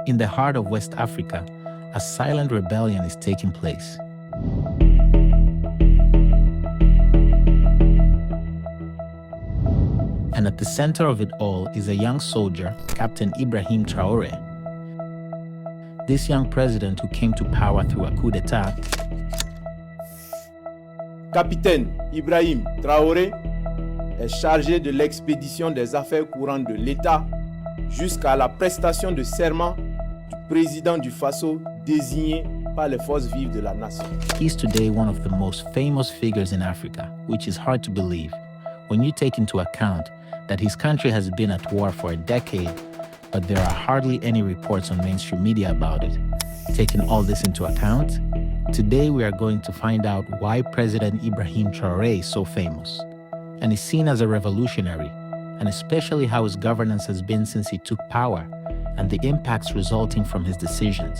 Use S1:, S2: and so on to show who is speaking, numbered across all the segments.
S1: In the heart of West Africa, a silent rebellion is taking place. And at the center of it all is a young soldier, Captain Ibrahim Traore. This young president who came to power through a coup d'etat.
S2: Capitaine Ibrahim Traore est chargé de l'expédition des affaires courantes de l'État jusqu'à la prestation de serment du président du Faso désigné par les forces vives de la nation.
S1: He's today one of the most famous figures in Africa, which is hard to believe when you take into account that his country has been at war for a decade, but there are hardly any reports on mainstream media about it. Taking all this into account, today we are going to find out why President Ibrahim Traore is so famous and is seen as a revolutionary, and especially how his governance has been since he took power and the impacts resulting from his decisions.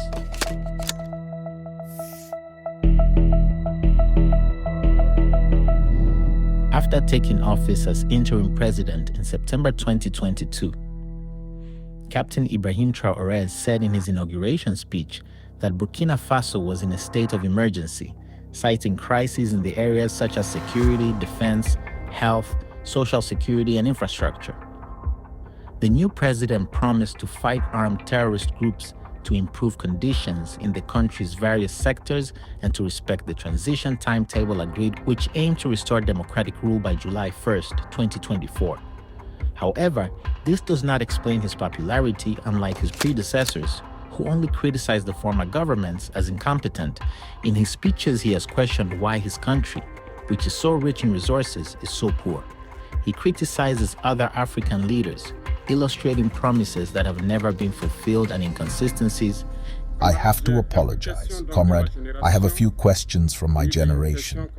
S1: After taking office as interim president in September 2022, Captain Ibrahim Traore said in his inauguration speech that Burkina Faso was in a state of emergency, citing crises in the areas such as security, defense, health, social security, and infrastructure. The new president promised to fight armed terrorist groups, to improve conditions in the country's various sectors, and to respect the transition timetable agreed, which aimed to restore democratic rule by July 1st, 2024. However, this does not explain his popularity, unlike his predecessors, who only criticized the former governments as incompetent. In his speeches, he has questioned why his country, which is so rich in resources, is so poor. He criticizes other African leaders, illustrating promises that have never been fulfilled and inconsistencies.
S3: I have to apologize, comrade. I have a few questions from my generation.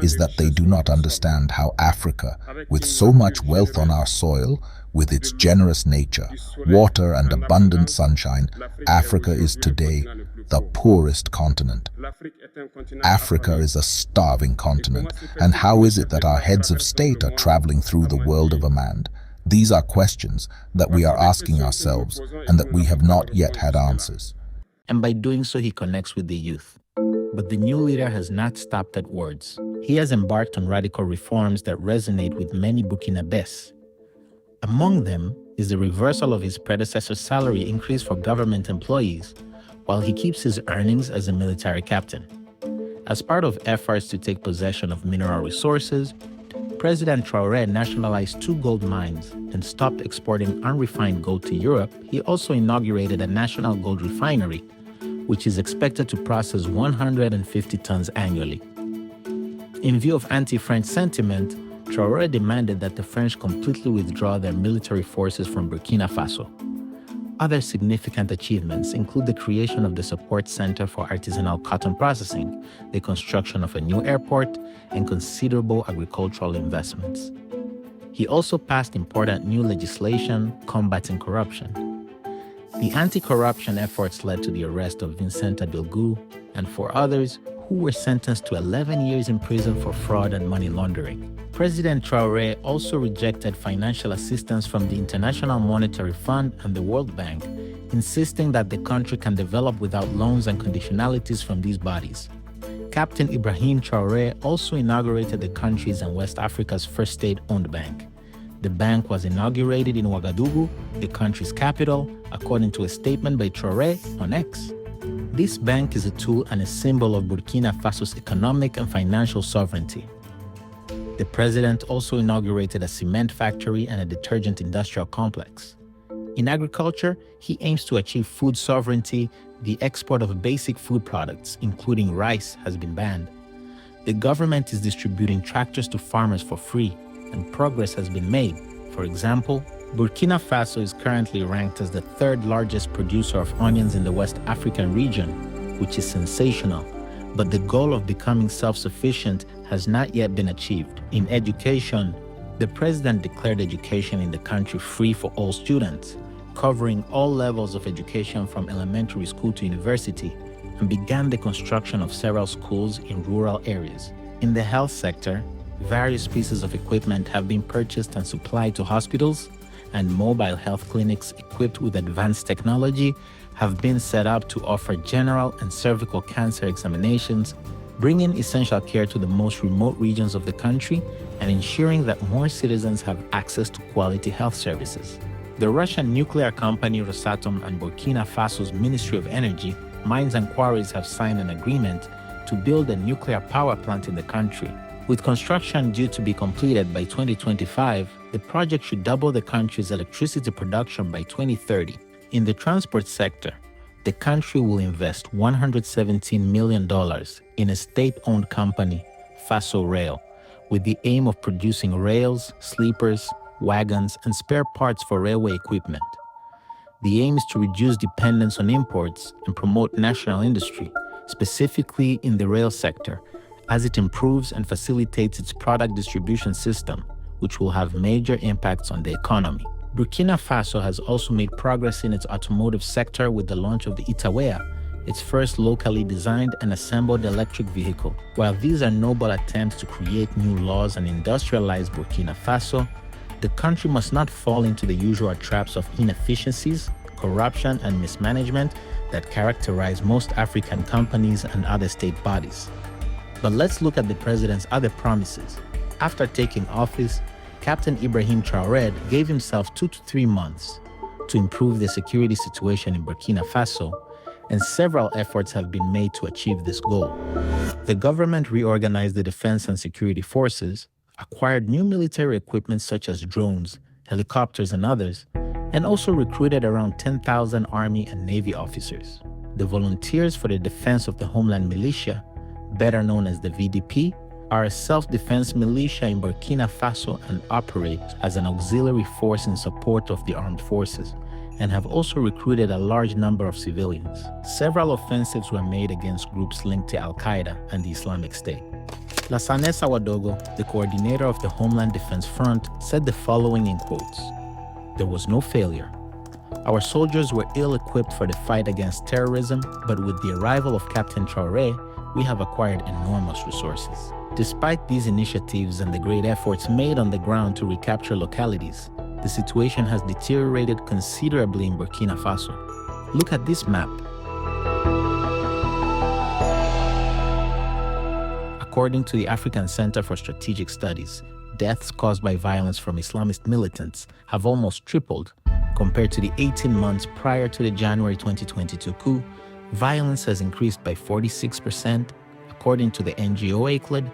S3: Is that they do not understand how Africa, with so much wealth on our soil, with its generous nature, water and abundant sunshine, Africa is today the poorest continent. Africa is a starving continent, and how is it that our heads of state are traveling through the world of Amand? These are questions that we are asking ourselves and that we have not yet had answers.
S1: And by doing so, he connects with the youth. But the new leader has not stopped at words. He has embarked on radical reforms that resonate with many Burkinabés. Among them is the reversal of his predecessor's salary increase for government employees, while he keeps his earnings as a military captain. As part of efforts to take possession of mineral resources, President Traore nationalized 2 gold mines and stopped exporting unrefined gold to Europe. He also inaugurated a national gold refinery, which is expected to process 150 tons annually. In view of anti-French sentiment, Traore demanded that the French completely withdraw their military forces from Burkina Faso. Other significant achievements include the creation of the Support Center for Artisanal Cotton Processing, the construction of a new airport, and considerable agricultural investments. He also passed important new legislation combating corruption. The anti-corruption efforts led to the arrest of Vincent Abilgou and 4 others who were sentenced to 11 years in prison for fraud and money laundering. President Traore also rejected financial assistance from the International Monetary Fund and the World Bank, insisting that the country can develop without loans and conditionalities from these bodies. Captain Ibrahim Traore also inaugurated the country's and West Africa's first state-owned bank. The bank was inaugurated in Ouagadougou, the country's capital, according to a statement by Traore on X. This bank is a tool and a symbol of Burkina Faso's economic and financial sovereignty. The president also inaugurated a cement factory and a detergent industrial complex. In agriculture, he aims to achieve food sovereignty. The export of basic food products, including rice, has been banned. The government is distributing tractors to farmers for free, and progress has been made. For example, Burkina Faso is currently ranked as the 3rd largest producer of onions in the West African region, which is sensational. But the goal of becoming self-sufficient has not yet been achieved. In education, the president declared education in the country free for all students, covering all levels of education from elementary school to university, and began the construction of several schools in rural areas. In the health sector, various pieces of equipment have been purchased and supplied to hospitals, and mobile health clinics equipped with advanced technology have been set up to offer general and cervical cancer examinations, bringing essential care to the most remote regions of the country and ensuring that more citizens have access to quality health services. The Russian nuclear company Rosatom and Burkina Faso's Ministry of Energy, Mines and Quarries have signed an agreement to build a nuclear power plant in the country. With construction due to be completed by 2025, the project should double the country's electricity production by 2030. In the transport sector, the country will invest $117 million in a state-owned company, Faso Rail, with the aim of producing rails, sleepers, wagons, and spare parts for railway equipment. The aim is to reduce dependence on imports and promote national industry, specifically in the rail sector, as it improves and facilitates its product distribution system, which will have major impacts on the economy. Burkina Faso has also made progress in its automotive sector with the launch of the Itawea, its first locally designed and assembled electric vehicle. While these are noble attempts to create new laws and industrialize Burkina Faso, the country must not fall into the usual traps of inefficiencies, corruption, and mismanagement that characterize most African companies and other state bodies. But let's look at the president's other promises. After taking office, Captain Ibrahim Traore gave himself 2 to 3 months to improve the security situation in Burkina Faso, and several efforts have been made to achieve this goal. The government reorganized the defense and security forces, acquired new military equipment such as drones, helicopters, and others, and also recruited around 10,000 Army and Navy officers. The Volunteers for the Defense of the Homeland Militia, better known as the VDP, are a self-defense militia in Burkina Faso and operate as an auxiliary force in support of the armed forces, and have also recruited a large number of civilians. Several offensives were made against groups linked to Al-Qaeda and the Islamic State. Lassane Sawadogo, the coordinator of the Homeland Defense Front, said the following in quotes: "There was no failure. Our soldiers were ill-equipped for the fight against terrorism, but with the arrival of Captain Traore, we have acquired enormous resources." Despite these initiatives and the great efforts made on the ground to recapture localities, the situation has deteriorated considerably in Burkina Faso. Look at this map. According to the African Center for Strategic Studies, deaths caused by violence from Islamist militants have almost tripled compared to the 18 months prior to the January 2022 coup. Violence has increased by 46%, according to the NGO ACLED,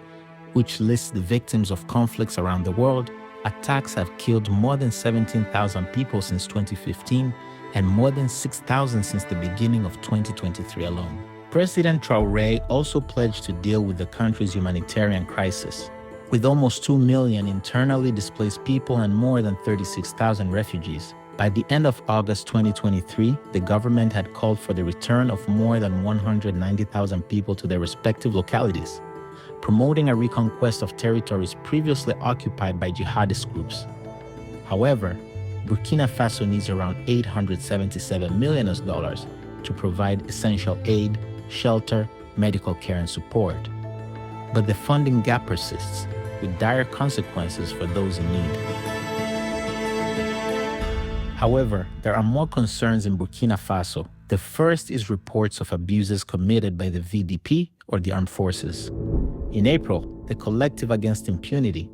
S1: which lists the victims of conflicts around the world. Attacks have killed more than 17,000 people since 2015 and more than 6,000 since the beginning of 2023 alone. President Traore also pledged to deal with the country's humanitarian crisis. With almost 2 million internally displaced people and more than 36,000 refugees, by the end of August 2023, the government had called for the return of more than 190,000 people to their respective localities, promoting a reconquest of territories previously occupied by jihadist groups. However, Burkina Faso needs around $877 million to provide essential aid, shelter, medical care, and support. But the funding gap persists, with dire consequences for those in need. However, there are more concerns in Burkina Faso. The first is reports of abuses committed by the VDP or the armed forces. In April, the Collective Against Impunity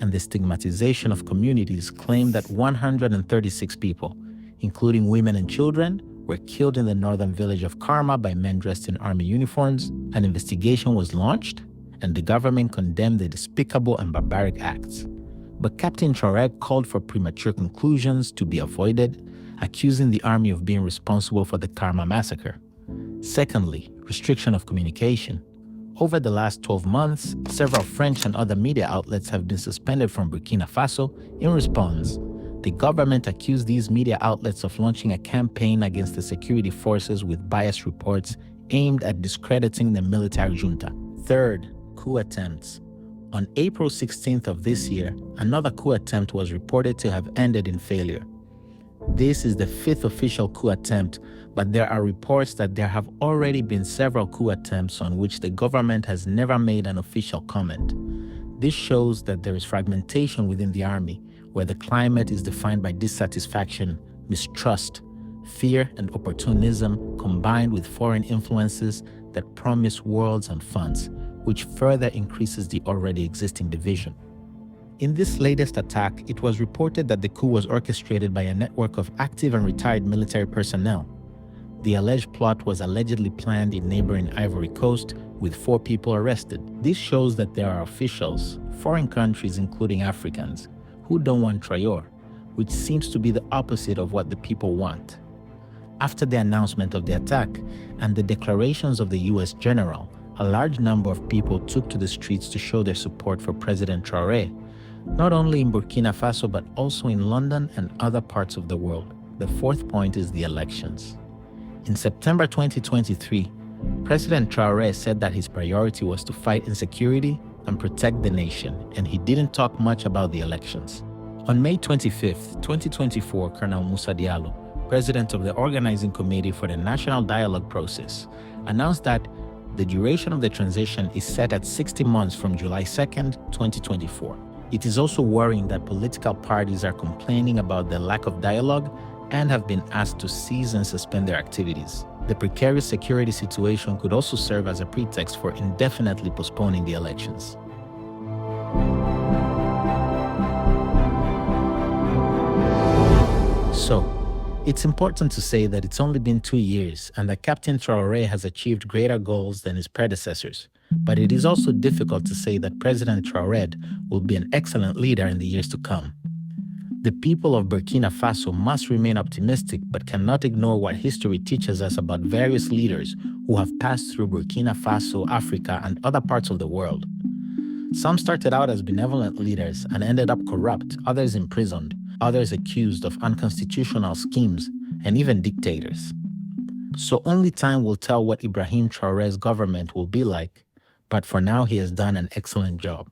S1: and the Stigmatization of Communities claimed that 136 people, including women and children, were killed in the northern village of Karma by men dressed in army uniforms. An investigation was launched, and the government condemned the despicable and barbaric acts. But Captain Traore called for premature conclusions to be avoided, accusing the army of being responsible for the Karma massacre. Secondly, restriction of communication. Over the last 12 months, several French and other media outlets have been suspended from Burkina Faso. In response, the government accused these media outlets of launching a campaign against the security forces with biased reports aimed at discrediting the military junta. Third, coup attempts. On April 16th of this year, another coup attempt was reported to have ended in failure. This is the 5th official coup attempt, but there are reports that there have already been several coup attempts on which the government has never made an official comment. This shows that there is fragmentation within the army, where the climate is defined by dissatisfaction, mistrust, fear, and opportunism combined with foreign influences that promise worlds and funds, which further increases the already existing division. In this latest attack, it was reported that the coup was orchestrated by a network of active and retired military personnel. The alleged plot was allegedly planned in neighboring Ivory Coast, with 4 people arrested. This shows that there are officials, foreign countries including Africans, who don't want Traore, which seems to be the opposite of what the people want. After the announcement of the attack and the declarations of the US general, a large number of people took to the streets to show their support for President Traore, not only in Burkina Faso but also in London and other parts of the world. The fourth point is the elections. In September 2023, President Traore said that his priority was to fight insecurity and protect the nation, and he didn't talk much about the elections. On May 25, 2024, Colonel Moussa Diallo, president of the organizing committee for the National Dialogue Process, announced that the duration of the transition is set at 60 months from July 2, 2024. It is also worrying that political parties are complaining about the lack of dialogue and have been asked to cease and suspend their activities. The precarious security situation could also serve as a pretext for indefinitely postponing the elections. So, it's important to say that it's only been 2 years and that Captain Traore has achieved greater goals than his predecessors. But it is also difficult to say that President Traore will be an excellent leader in the years to come. The people of Burkina Faso must remain optimistic but cannot ignore what history teaches us about various leaders who have passed through Burkina Faso, Africa, and other parts of the world. Some started out as benevolent leaders and ended up corrupt, others imprisoned, others accused of unconstitutional schemes, and even dictators. So only time will tell what Ibrahim Traore's government will be like, but for now he has done an excellent job.